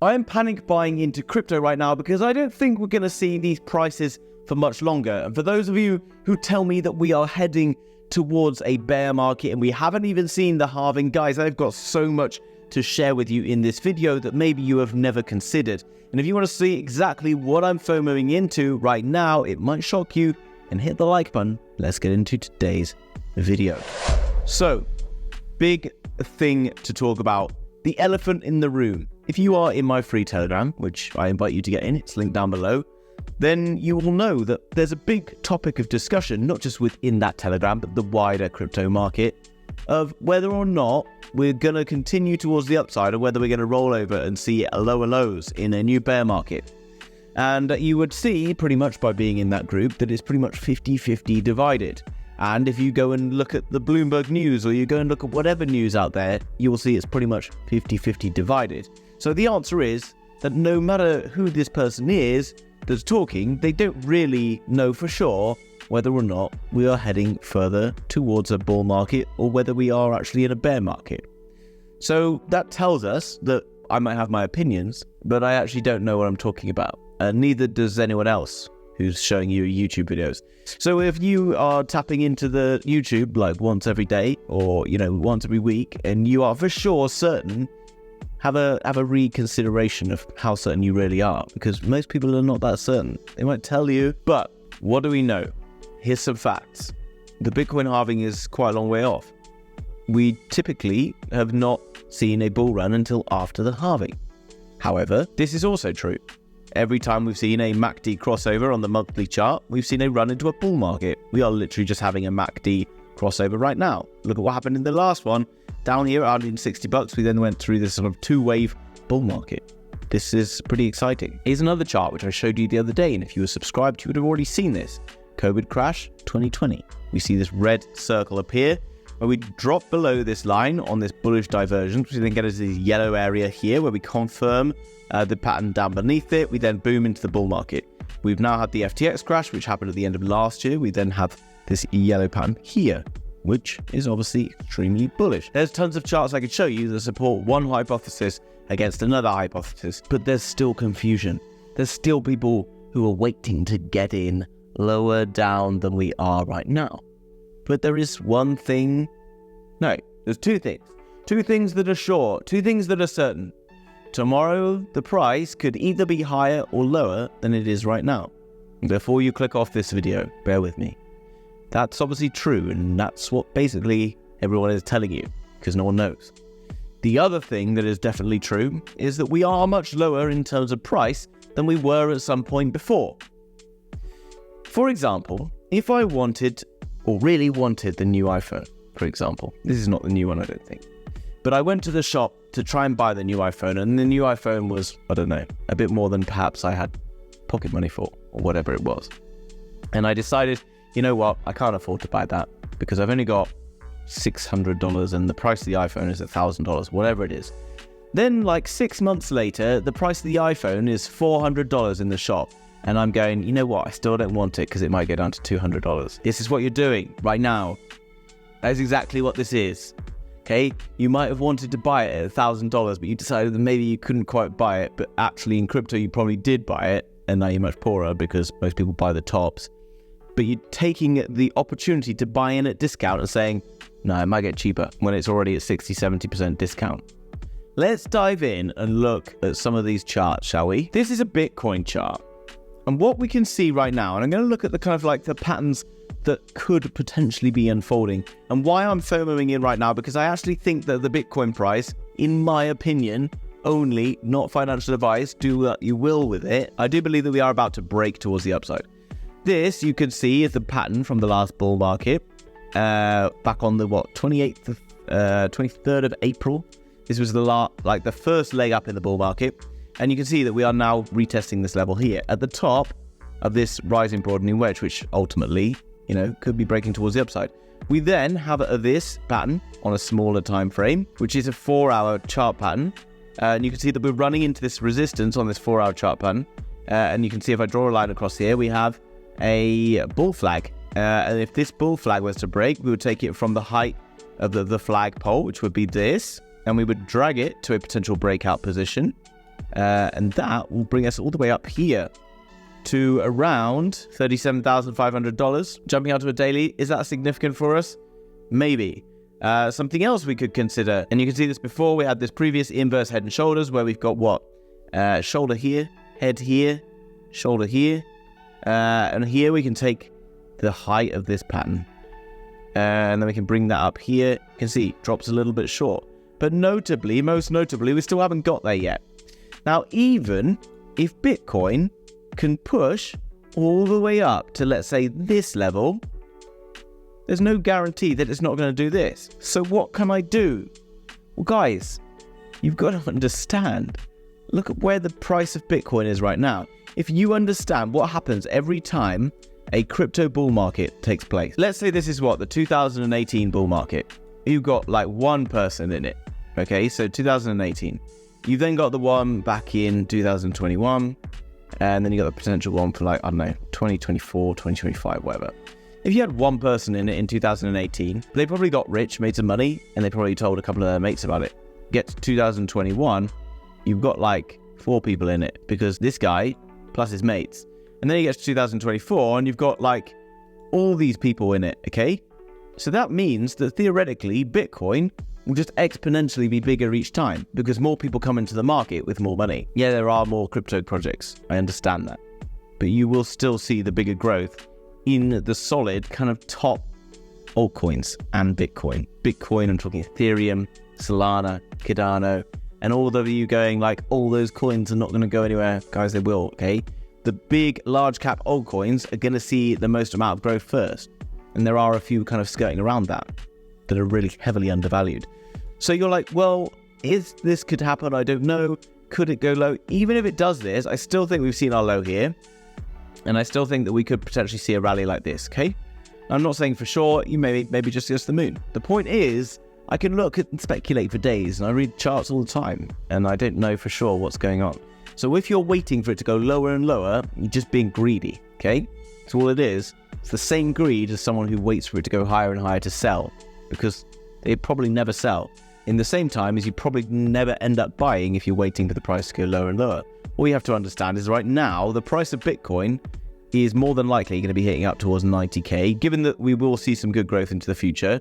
I am panic buying into crypto right now because I don't think we're going to see these prices for much longer. And for those of you who tell me that we are heading towards a bear market and we haven't even seen the halving, guys, I've got so much to share with you in this video that maybe you have never considered. And if you want to see exactly what I'm FOMOing into right now, it might shock you, and hit the like button. Let's get into today's video. So, big thing to talk about, the elephant in the room. If you are in my free Telegram, which I invite you to get in, it's linked down below, then you will know that there's a big topic of discussion, not just within that Telegram, but the wider crypto market, of whether or not we're going to continue towards the upside or whether we're going to roll over and see lower lows in a new bear market. And you would see pretty much by being in that group that it's pretty much 50-50 divided. And if you go and look at the Bloomberg news or you go and look at whatever news out there, you will see it's pretty much 50-50 divided. So the answer is that no matter who this person is that's talking, they don't really know for sure whether or not we are heading further towards a bull market or whether we are actually in a bear market. So that tells us that I might have my opinions, but I actually don't know what I'm talking about. And neither does anyone else who's showing you YouTube videos. So if you are tapping into the YouTube like once every day or, once every week, and you are for sure certain, have a reconsideration of how certain you really are, because most people are not that certain. They might tell you, but what do we know? Here's some facts. The Bitcoin halving is quite a long way off. We typically have not seen a bull run until after the halving. However, this is also true. Every time we've seen a MACD crossover on the monthly chart, we've seen a run into a bull market. We are literally just having a MACD crossover right now. Look at what happened in the last one. Down here at $160, we then went through this sort of two-wave bull market. This is pretty exciting. Here's another chart which I showed you the other day, and if you were subscribed, you would have already seen this. COVID crash 2020. We see this red circle appear, where we drop below this line on this bullish divergence. We then get into this yellow area here where we confirm the pattern down beneath it. We then boom into the bull market. We've now had the FTX crash, which happened at the end of last year. We then have this yellow pattern here, which is obviously extremely bullish. There's tons of charts I could show you that support one hypothesis against another hypothesis, but there's still confusion. There's still people who are waiting to get in lower down than we are right now. But there is one thing, no, there's two things. Two things that are sure, two things that are certain. Tomorrow, the price could either be higher or lower than it is right now. Before you click off this video, bear with me. That's obviously true, and that's what basically everyone is telling you, because no one knows. The other thing that is definitely true is that we are much lower in terms of price than we were at some point before. For example, if I wanted, or really wanted, the new iPhone, for example. This is not the new one, I don't think. But I went to the shop to try and buy the new iPhone, and the new iPhone was, I don't know, a bit more than perhaps I had pocket money for, or whatever it was. And I decided, you know what, I can't afford to buy that because I've only got $600 and the price of the iPhone is $1,000, whatever it is. Then like 6 months later, the price of the iPhone is $400 in the shop. And I'm going, you know what, I still don't want it because it might go down to $200. This is what you're doing right now. That is exactly what this is. Okay, you might have wanted to buy it at $1,000, but you decided that maybe you couldn't quite buy it, but actually in crypto you probably did buy it, and now you're much poorer because most people buy the tops. But you're taking the opportunity to buy in at discount and saying, no, it might get cheaper when it's already at 60-70% discount. Let's dive in and look at some of these charts, shall we? This is a Bitcoin chart. And what we can see right now, and I'm going to look at the kind of like the patterns that could potentially be unfolding, and why I'm FOMOing in right now, because I actually think that the Bitcoin price, in my opinion, only, not financial advice, do what you will with it, I do believe that we are about to break towards the upside. This, you can see, is the pattern from the last bull market, back on the, 23rd of April. This was the first leg up in the bull market. And you can see that we are now retesting this level here at the top of this rising broadening wedge, which ultimately, could be breaking towards the upside. We then have this pattern on a smaller time frame, which is a 4-hour chart pattern. And you can see that we're running into this resistance on this 4-hour chart pattern. And you can see if I draw a line across here, we have a bull flag. And if this bull flag was to break, we would take it from the height of the flagpole, which would be this, and we would drag it to a potential breakout position. And that will bring us all the way up here to around $37,500. Jumping out to a daily, is that significant for us? Maybe. Something else we could consider, and you can see this before, we had this previous inverse head and shoulders where we've got what? Shoulder here, head here, shoulder here, and here we can take the height of this pattern. And then we can bring that up here. You can see, drops a little bit short. But notably, most notably, we still haven't got there yet. Now, even if Bitcoin can push all the way up to, let's say, this level, there's no guarantee that it's not going to do this. So what can I do? Well, guys, you've got to understand. Look at where the price of Bitcoin is right now. If you understand what happens every time a crypto bull market takes place. Let's say this is what, the 2018 bull market. You've got like one person in it. Okay, so 2018. You've then got the one back in 2021. And then you got the potential one for like, I don't know, 2024, 2025, whatever. If you had one person in it in 2018, they probably got rich, made some money, and they probably told a couple of their mates about it. Get to 2021, you've got like 4 people in it because this guy plus his mates. And then you get to 2024 and you've got like all these people in it, okay? So that means that theoretically Bitcoin will just exponentially be bigger each time because more people come into the market with more money. Yeah, there are more crypto projects. I understand that. But you will still see the bigger growth in the solid kind of top altcoins and Bitcoin. Bitcoin, I'm talking Ethereum, Solana, Cardano, and all of you going like, all those coins are not going to go anywhere. Guys, they will, okay? The big, large cap altcoins are going to see the most amount of growth first. And there are a few kind of skirting around that are really heavily undervalued. So you're like, well, if this could happen, I don't know. Could it go low? Even if it does this, I still think we've seen our low here. And I still think that we could potentially see a rally like this, okay? I'm not saying for sure, you maybe just the moon. The point is, I can look at and speculate for days, and I read charts all the time, and I don't know for sure what's going on. So if you're waiting for it to go lower and lower, you're just being greedy, okay? So all it is, it's the same greed as someone who waits for it to go higher and higher to sell, because they probably never sell. In the same time as you probably never end up buying if you're waiting for the price to go lower and lower. All you have to understand is right now, the price of Bitcoin is more than likely going to be hitting up towards 90k, given that we will see some good growth into the future.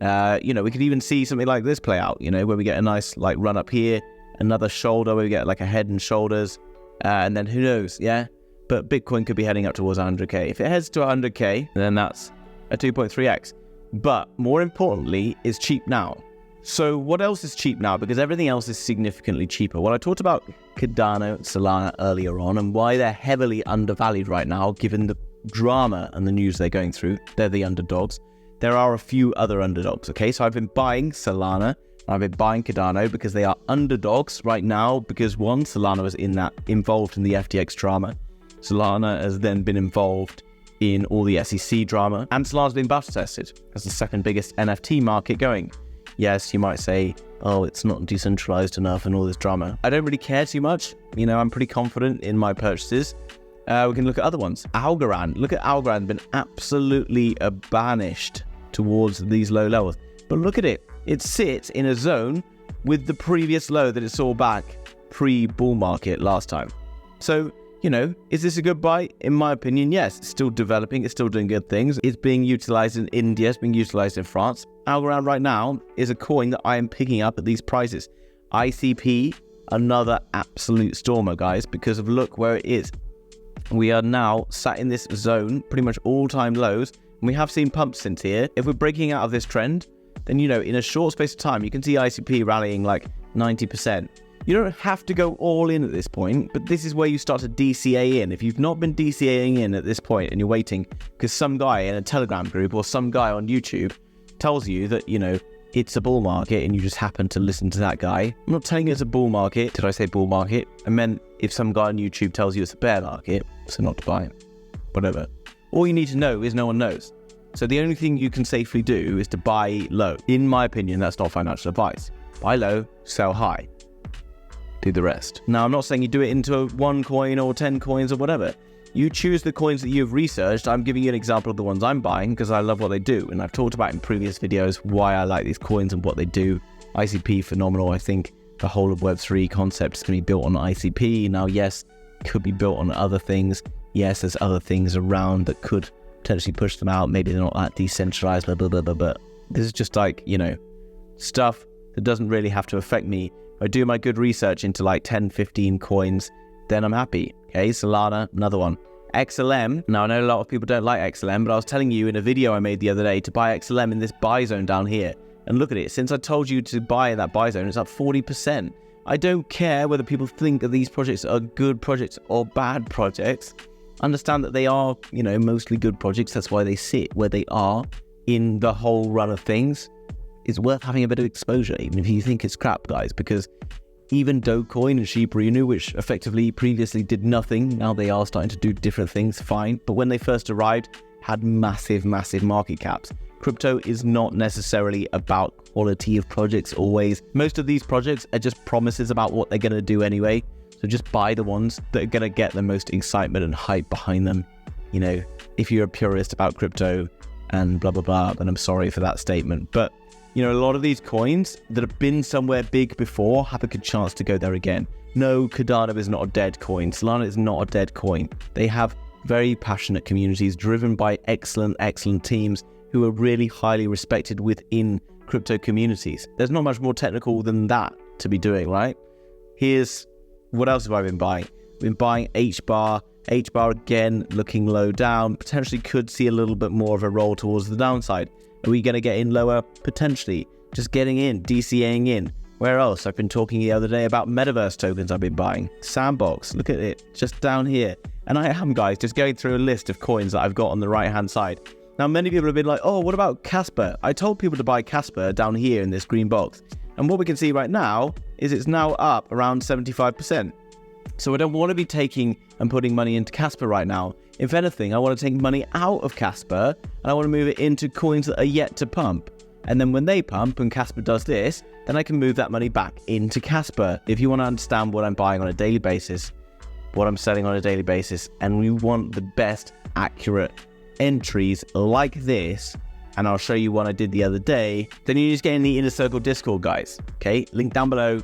We could even see something like this play out, where we get a nice like run up here, another shoulder where we get like a head and shoulders, and then who knows, yeah? But Bitcoin could be heading up towards 100k. If it heads to 100k, then that's a 2.3x. But more importantly, it's cheap now. So what else is cheap now? Because everything else is significantly cheaper. Well, I talked about Cardano, Solana earlier on, and why they're heavily undervalued right now, given the drama and the news they're going through. They're the underdogs. There are a few other underdogs, okay? So I've been buying Solana, I've been buying Cardano because they are underdogs right now, because one, Solana was involved in the FTX drama. Solana has then been involved in all the SEC drama, and Solana's been bust tested as the second biggest NFT market going. Yes, you might say, oh, it's not decentralized enough and all this drama. I don't really care too much. I'm pretty confident in my purchases. We can look at other ones. Algorand. Look at Algorand, been absolutely banished towards these low levels. But look at it. It sits in a zone with the previous low that it saw back pre-bull market last time. So, is this a good buy? In my opinion, yes. It's still developing. It's still doing good things. It's being utilized in India. It's being utilized in France. Algorand right now is a coin that I am picking up at these prices. ICP, another absolute stormer, guys, because of look where it is. We are now sat in this zone, pretty much all-time lows. And we have seen pumps since here. If we're breaking out of this trend, then, in a short space of time, you can see ICP rallying like 90%. You don't have to go all in at this point, but this is where you start to DCA in. If you've not been DCAing in at this point and you're waiting because some guy in a Telegram group or some guy on YouTube tells you that, it's a bull market and you just happen to listen to that guy. I'm not telling you it's a bull market. Did I say bull market? I meant if some guy on YouTube tells you it's a bear market, so not to buy it. Whatever. All you need to know is no one knows. So the only thing you can safely do is to buy low. In my opinion, that's not financial advice. Buy low, sell high. Do the rest. Now, I'm not saying you do it into one coin or 10 coins or whatever. You choose the coins that you've researched. I'm giving you an example of the ones I'm buying because I love what they do. And I've talked about in previous videos why I like these coins and what they do. ICP, phenomenal. I think the whole of Web3 concept is going to be built on ICP. Now, yes, it could be built on other things. Yes, there's other things around that could potentially push them out. Maybe they're not that decentralized, blah, blah, blah, blah, but this is just like, you know, stuff that doesn't really have to affect me. If I do my good research into like 10, 15 coins, then I'm happy. Okay, Solana, another one. XLM, now I know a lot of people don't like XLM, but I was telling you in a video I made the other day to buy XLM in this buy zone down here. And look at it, since I told you to buy in that buy zone, it's up 40%. I don't care whether people think that these projects are good projects or bad projects. Understand that they are, you know, mostly good projects. That's why they sit where they are in the whole run of things. It's worth having a bit of exposure, even if you think it's crap, guys, because even Dogecoin and HBar, which effectively previously did nothing, now they are starting to do different things, fine. But when they first arrived, had massive, massive market caps. Crypto is not necessarily about quality of projects always. Most of these projects are just promises about what they're going to do anyway. So just buy the ones that are going to get the most excitement and hype behind them. You know, if you're a purist about crypto and blah, blah, blah, then I'm sorry for that statement. But, you know, a lot of these coins that have been somewhere big before have a good chance to go there again. No, Cardano is not a dead coin. Solana is not a dead coin. They have very passionate communities driven by excellent, excellent teams who are really highly respected within crypto communities. There's not much more technical than that to be doing, right? Here's what else have I been buying? I've been buying HBar. HBar again, looking low down, potentially could see a little bit more of a roll towards the downside. Are we going to get in lower? Potentially. Just getting in, DCAing in. Where else? I've been talking the other day about metaverse tokens I've been buying. Sandbox, look at it, just down here. And I am, guys, just going through a list of coins that I've got on the right-hand side. Now, many people have been like, oh, what about Casper? I told people to buy Casper down here in this green box. And what we can see right now is it's now up around 75%. So I don't want to be taking and putting money into Casper right now. If anything, I want to take money out of Casper and I want to move it into coins that are yet to pump. And then when they pump and Casper does this, then I can move that money back into Casper. If you want to understand what I'm buying on a daily basis, what I'm selling on a daily basis, and we want the best accurate entries like this, and I'll show you one I did the other day, then you just get in the Inner Circle Discord, guys. Okay, link down below,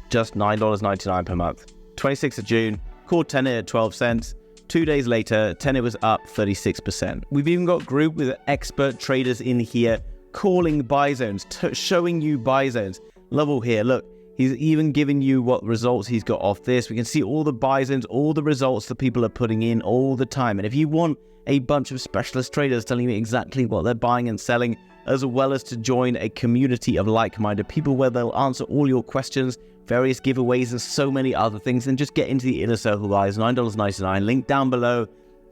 just $9.99 per month. 26th of June, called Tenet at 12 cents. 2 days later, Tenet was up 36%. We've even got a group with expert traders in here calling buy zones, showing you buy zones. Lovell here, look, he's even giving you what results he's got off this. We can see all the buy zones, all the results that people are putting in all the time. And if you want a bunch of specialist traders telling you exactly what they're buying and selling, as well as to join a community of like-minded people where they'll answer all your questions, various giveaways, and so many other things, then just get into the Inner Circle, guys. $9.99, link down below.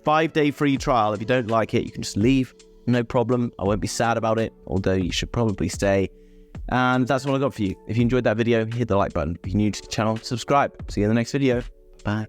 5-day free trial. If you don't like it, you can just leave. No problem. I won't be sad about it, although you should probably stay. And that's all I got for you. If you enjoyed that video, hit the like button. If you're new to the channel, subscribe. See you in the next video. Bye.